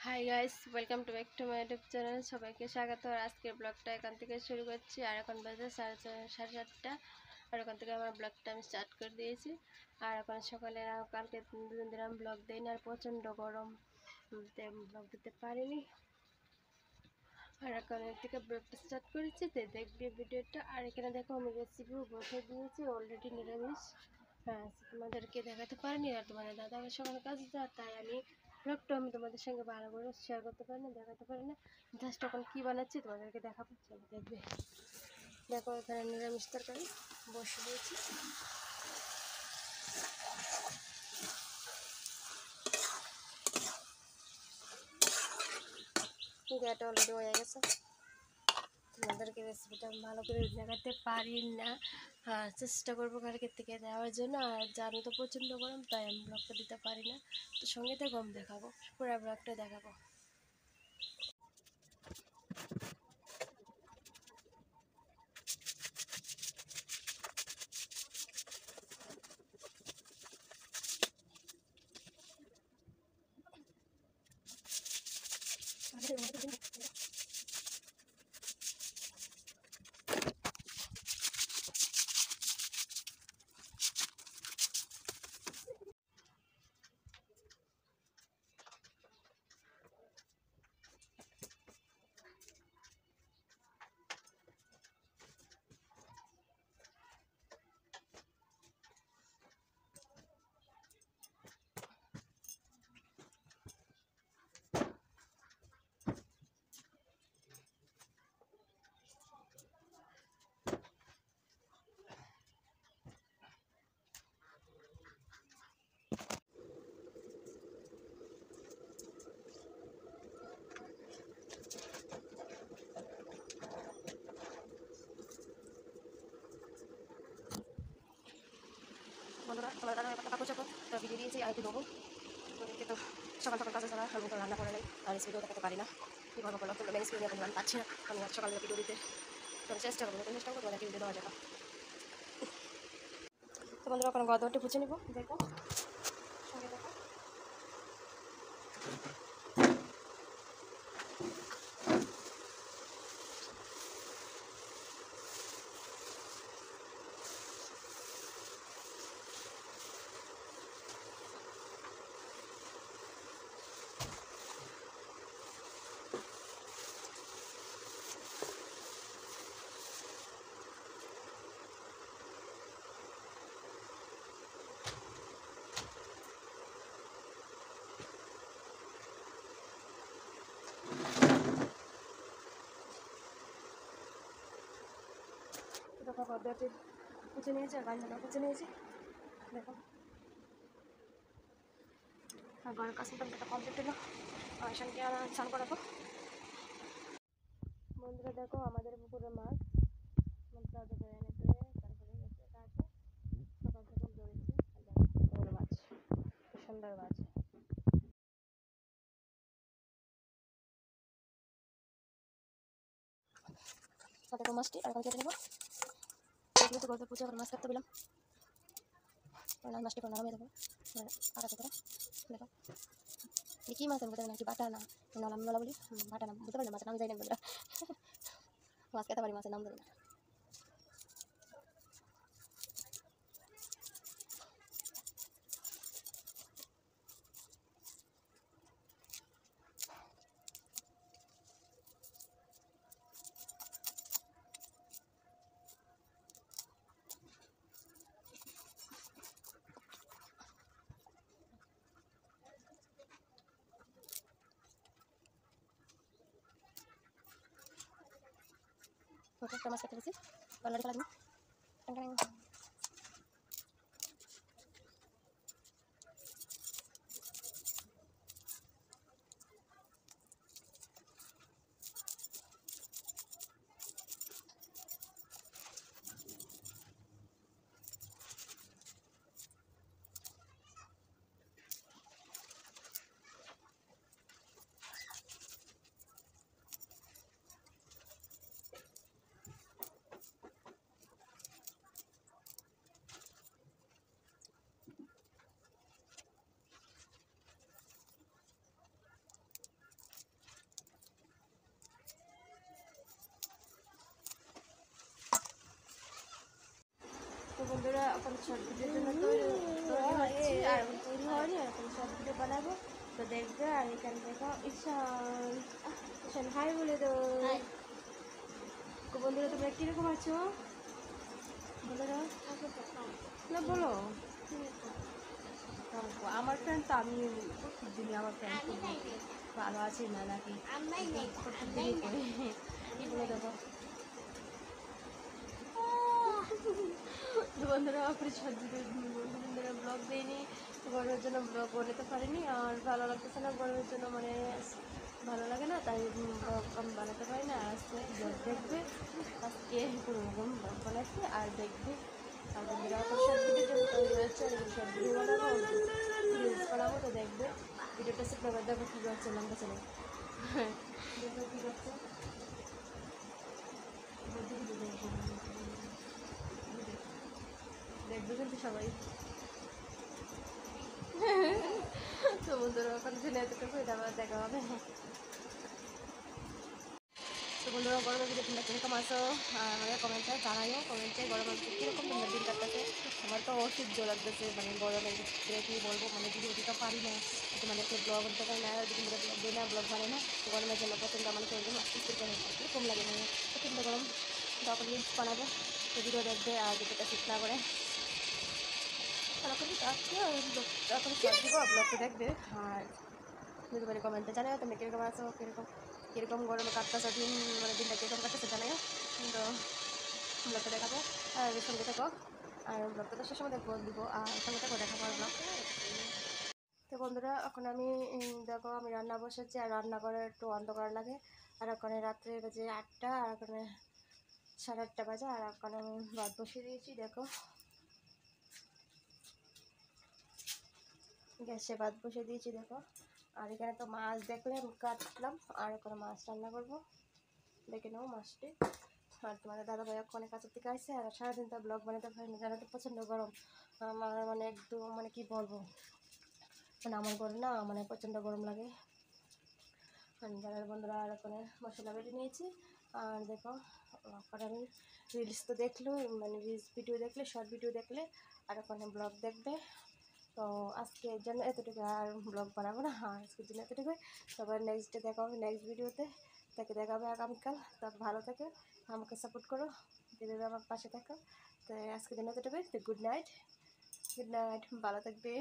Hi guys, welcome to back to my YouTube channel. সবাইকে স্বাগত। আর আজকের ব্লগটা এখান থেকে শুরু করছি। আর এখন বাজে সাড়ে সাতটা। আর ওখান থেকে আমার ব্লগটা আমি স্টার্ট করে দিয়েছি। আর এখন সকালে কালকে দুদিন ধরে আমি ব্লগ দিইনি, আর প্রচণ্ড গরম ব্লগ দিতে পারিনি। আর এখন এর থেকে ব্লগটা স্টার্ট করেছি, দেখবি ভিডিওটা। আর এখানে দেখো আমি রেসিপিও বসে দিয়েছি অলরেডি, নিরামিষ। হ্যাঁ, তোমাদেরকে দেখাতে পারিনি, আর তোমাদের দাদা আমার সকালে কাজ যায়, তাই আমি ব্লগটা আমি তোমাদের সঙ্গে ভালো করে শেয়ার করতে পারি না, দেখাতে পারি না। জাস্ট এখন কী বানাচ্ছি তোমাদেরকে দেখাবো, চলো দেখবে। দেখো এখানে নিরামিষ তরকারি বসে দিয়েছি। এটা অলরেডি হয়ে গেছে। তোমাদেরকে রেসিপিটা আমি ভালো করে দেখাতে পারি না, চেষ্টা করবো কালকের থেকে দেওয়ার জন্য। আর জানো তো প্রচণ্ড গরম, তাই আমি ব্লগটা দিতে পারি না। তো সঙ্গে তো গম দেখাবো, পুরো ব্লগটা দেখাবো। বন্ধুরা, তোমার দাদা একটা কাপড় চাপড় তো ভিডিও দিয়েছি, আর একটু দেবো। ওদেরকে তো সকাল সকাল কাজে ছাড়া আমি তো রান্না করে নেই, আর ভিডিও দেখাতে পারি না। কী করবো বলো, তোমরা ম্যানেজ করে নিয়ে আমি পাচ্ছি না। আমি আজ সকালে ভিডিও দিতে চেষ্টা করবো তোমাদেরকে ভিডিও দেওয়া যাবে। তো বন্ধুরা, ওখানে গদরটি পুছে নিবো, দেখো সঙ্গে দেখো। দেখো গদরটি পুছে নিয়েছি, আর বান্ধবটা পুছে নিয়েছি, দেখো। আর ঘরের কাছে একটা কমপ্লিট হলো, আর শানকে আর স্নান করাবো। বন্ধুরা দেখো, আমাদের পুকুরে মাছ দাদা করে এনে ধরে তারপরে গেছে কাছে, সকাল সকাল ধরেছে। বড় মাছ, সুন্দর মাছ। দেখো মাছটি আর কেটে নেবো। এগুলো তো গল্প পুজো আবার মাছ কাটতে দিলাম, মাছটি করে নামিয়ে দেবো কাটাতে করে। দেখো কি মাছ আমি বুঝতে নাকি বাটা না নলাম, নলা বলি বাটা না, বুঝতে পারি না মাছের নাম যাই না বন্ধুরা। মাছ খেতে পারি, মাছের নাম জানি না। একটা মাছ কেটে দিয়েছি, অলরেডি ফেলা দিন। বন্ধুরা এখন শর্ট ভিডিওর জন্য তৈরি হচ্ছি, আর এখন তৈরি হয়নি, আর এখন শর্ট ভিডিও বানাবো, তো দেখবে। আর এখানে দেখো ঈশান, ঈশান হাই বলে দাও। বন্ধুরা তোমরা কীরকম আছো বন্ধুরা? না বলো, আমার ফ্রেন্ড তো আমি প্রত্যেকদিনই আমার ফ্রেন্ড ভালো আছি না নাকি প্রত্যেকদিনই করি কি বলে দেবো। বন্ধুরা আপনি বন্ধুরা ব্লগ দিইনি, গরমের জন্য ব্লগ বানাতে পারিনি, আর ভালো লাগতেছে না গরমের জন্য, মানে ভালো লাগে না, তাই ব্লগ আমি বানাতে পারি না। আজকে ব্লগ দেখবে, আজকে কোনো রকম ব্লগ বানাচ্ছি আর দেখবে। আর বন্ধুরা এখন শর্ট ভিডিওর জন্য তৈরি হচ্ছে, শর্ট ভিডিও বানাবো, রিলস বানাবো, তো দেখবে ভিডিওটা সেপ্টেম্বর দেখো কী করছে লম্বা চলে দেখো কী করছে দেখবে কিন্তু সবাই। তো বন্ধুরা এখন জন্য এতটুকু দেখা হবে। তো বন্ধুরা গরমের ভিডিও তোমরা কীরকম আসো আমাদের কমেন্টে জানাইও, কমেন্টে গরমের ভিতরে কীরকম তোমরা দিন কাটতেছে। আমার তো অসহ্য লাগতেছে, মানে গরমের ভিতরে কী বলবো, মানে ভিডিও দিতে পারি না, তোমাদেরকে ব্লগ করতে পারি না, তোমরা ব্লগ দিই না, ব্লগ বানাই না। গরমের জন্য প্রচণ্ড আমার কীরকম লাগে, মানে প্রচণ্ড গরম, তখন রিলস বানাবো, তো ভিডিও দেখবে আর ভিডিওটা ঠিক না করে তারপরে তারপরে শর্ট দিব, ব্লগটা দেখবে। আর যদি মানে কমেন্টে জানাও তোমরা কীরকম আছো, কীরকম গরমে কাটতেছো দিন, মানে দিনটা কীরকম কাটতেছে জানাও। তো ব্লগটা দেখাবো আর সঙ্গে থাকো, আর ব্লগটা তো সে সময় দিব, আর সঙ্গে থাকো দেখাবো আর ব্লগ। তো বন্ধুরা এখন আমি দেখো আমি রান্না বসেছি, আর রান্না করে একটু অন্ধকার লাগে, আর ওখানে রাত্রে বাজে 8টা, আর ওখানে 8:30 বাজে, আর ওখানে আমি ভাত বসিয়ে দিয়েছি। দেখো গ্যাসে ভাত বসিয়ে দিয়েছি দেখো। আর এখানে তো মাছ দেখলে আমি কাটলাম, আর এখানে মাছ রান্না করবো, দেখে নাও মাছটি। আর তোমাদের দাদাভাই অনেক কাছের থেকে আসছে, আর সারাদিন তো ব্লগ বানাতে পারি না, জানাতে প্রচণ্ড গরম, আমার মানে একদম মানে কি বলবো, মানে আমার ঘরে না মানে প্রচণ্ড গরম লাগে। জানার বন্ধুরা আর ওখানে মশলা বেটে নিয়েছি, আর দেখো ওখানে আমি রিলস তো দেখলো, মানে রিলস ভিডিও দেখলে, শর্ট ভিডিও দেখলে, আর ওখানে ব্লগ দেখবে। তো আজকের জন্য এতটুকু, আর ব্লগ বানাবো না, আর আজকের জন্য এতটুকু। সবার নেক্সট ডে দেখা হবে নেক্সট ভিডিওতে, তাকে দেখা হবে আগামীকাল। তো ভালো থাকে, আমাকে সাপোর্ট করো, যেভাবে আমার পাশে থাকো। তো আজকের জন্য এতটুকু, তো গুড নাইট, ভালো থাকবে।